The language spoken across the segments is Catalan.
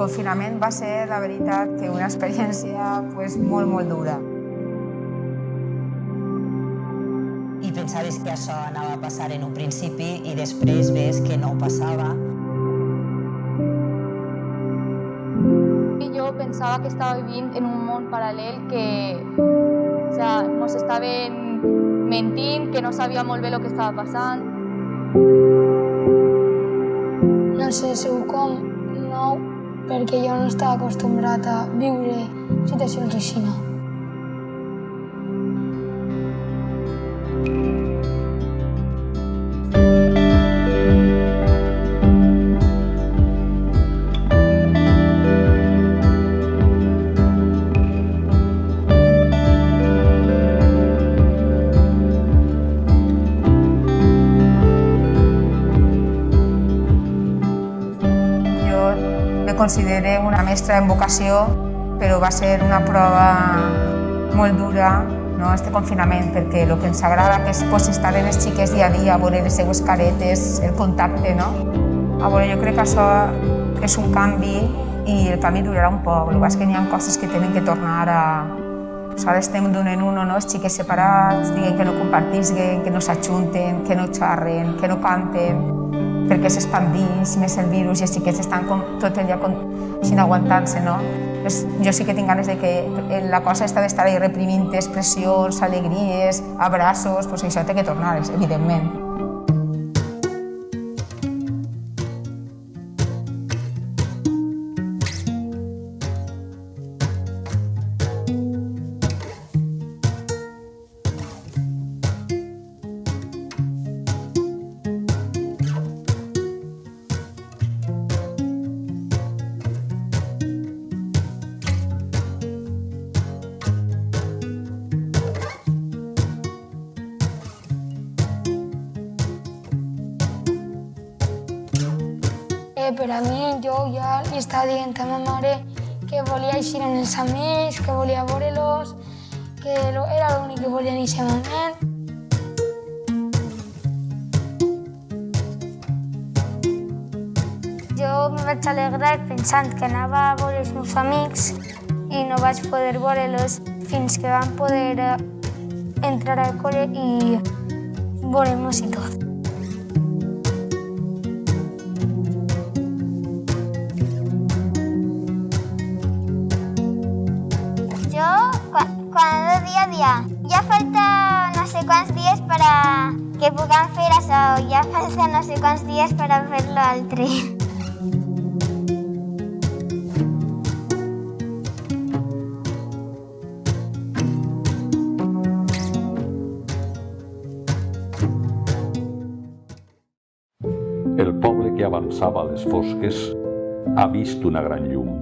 confinament va ser, la veritat, que una experiència molt dura. I pensaves que això anava a passar en un principi i després ves que no passava. Yo pensaba que estaba viviendo en un món paral·lel que nos estaven mentint, que no sabia molt bé el que estava passant. No sé, segur com nou, perquè jo no estava acostumbrat a viure situacions així. Me consideré una mestra en vocació, però va ser una prova molt dura, no, este confinament, perquè el que ens agrada que és estar amb les xiques dia a dia, veure les seues caretes, el contacte, no? Jo crec que això és un canvi i el canvi durarà un poc. El que passa és que hi ha coses que tenen que tornar a... Ara estem d'un en un, no? Els xiques separats, diguem que no compartisquen, que no s'ajunten, que no xarren, que no canten, perquè s'expandeix més el virus i els xiquets estan tot el dia sin aguantar-se, no? Jo sí que tinc ganes de que la cosa està d'estar ahí reprimint expressions, alegries, abraços, això té que tornar, evidentment. Per a mi, jo ja li estava dient a ma mare que volia eixir amb els amics, que volia veure-los, que era l'únic que volia en aquest moment. Jo me vaig alegrar pensant que anava a veure els meus amics i no vaig poder veure-los fins que vam poder entrar al col·le i veure-nos i tot. Cuando día a día. Ya falta no sé quants dies per a que puguem fer això. Ja falta no sé quants dies per a fer l'altre. El poble que avançava a les fosques ha vist una gran llum.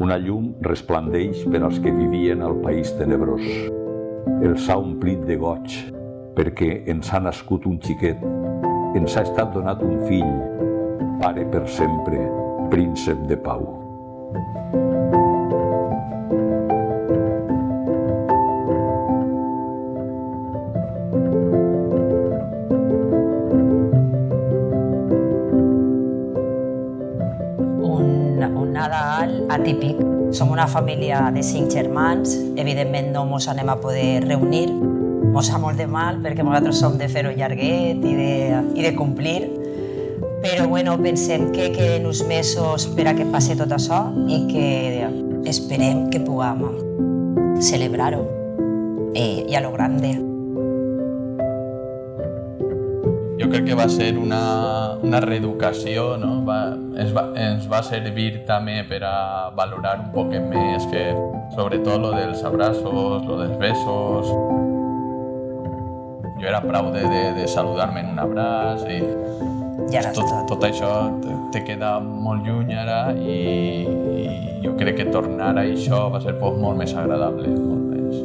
Una llum resplandeix per als que vivien al país tenebrós. Els ha omplit de goig, perquè ens ha nascut un xiquet, ens ha estat donat un fill, pare per sempre, príncep de pau. Un Nadal atípic. Som una família de 5 germans, evidentment no ens anem a poder reunir. Ens fa molt de mal perquè nosaltres som de fer-ho llarguet i de complir. Però bueno, pensem que queden uns mesos per a que passi tot això i que esperem que puguem celebrar-ho i a lo grande. Jo crec que va ser una reeducació, no? Ens va servir també per a valorar un poc més que, sobretot, lo dels abraços, lo dels besos. Jo era prou de saludar-me en un abraç i tot això te queda molt lluny ara i jo crec que tornar a això va ser molt més agradable, molt més.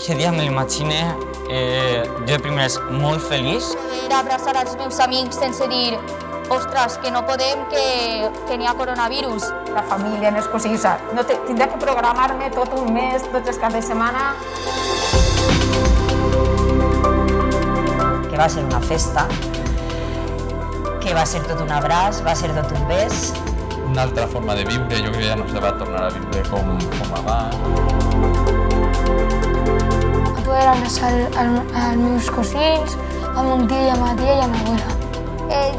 Aquest dia me l'imagine, jo primer és molt feliç. Poder abraçar els meus amics sense dir ostres, que no podem, que n'hi ha coronavirus. La família, els cosins, no tindré que programar-me tot un mes, tots els caps de setmana. Que va ser una festa, que va ser tot un abraç, va ser tot un bes. Una altra forma de viure, jo crec que ja no se va tornar a viure com abans. Poder abraçar als meus cosins, a mon tio i a ma tia i a ma abuela.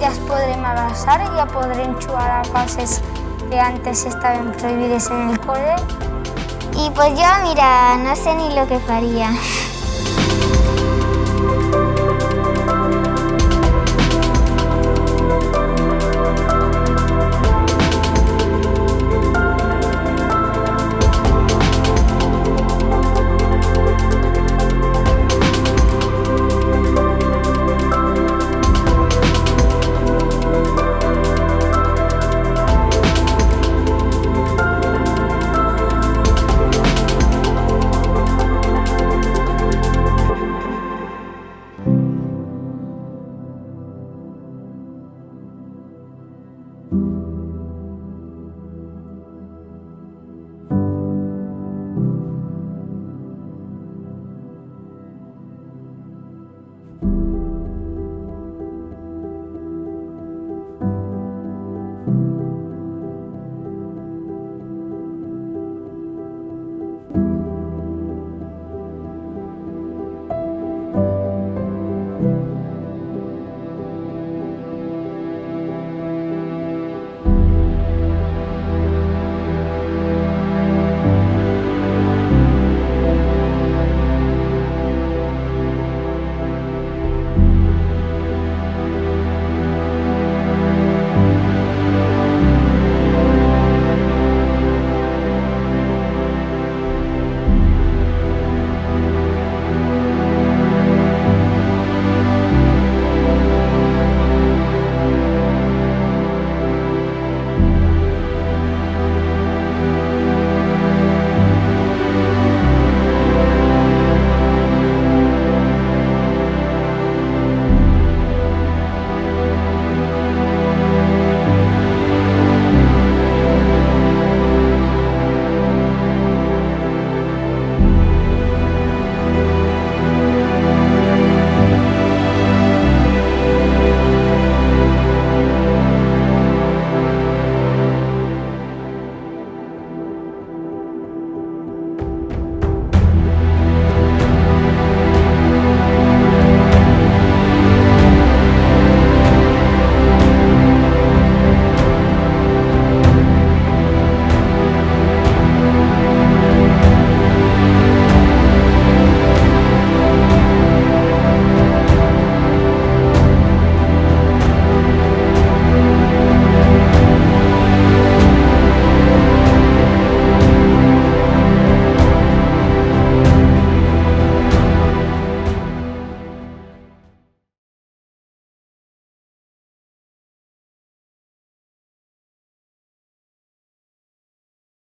Ja es podrem abraçar, ja podrem jugar a coses que antes estaven prohibides en el cole. Y pues yo, mira, no sé ni lo que faría.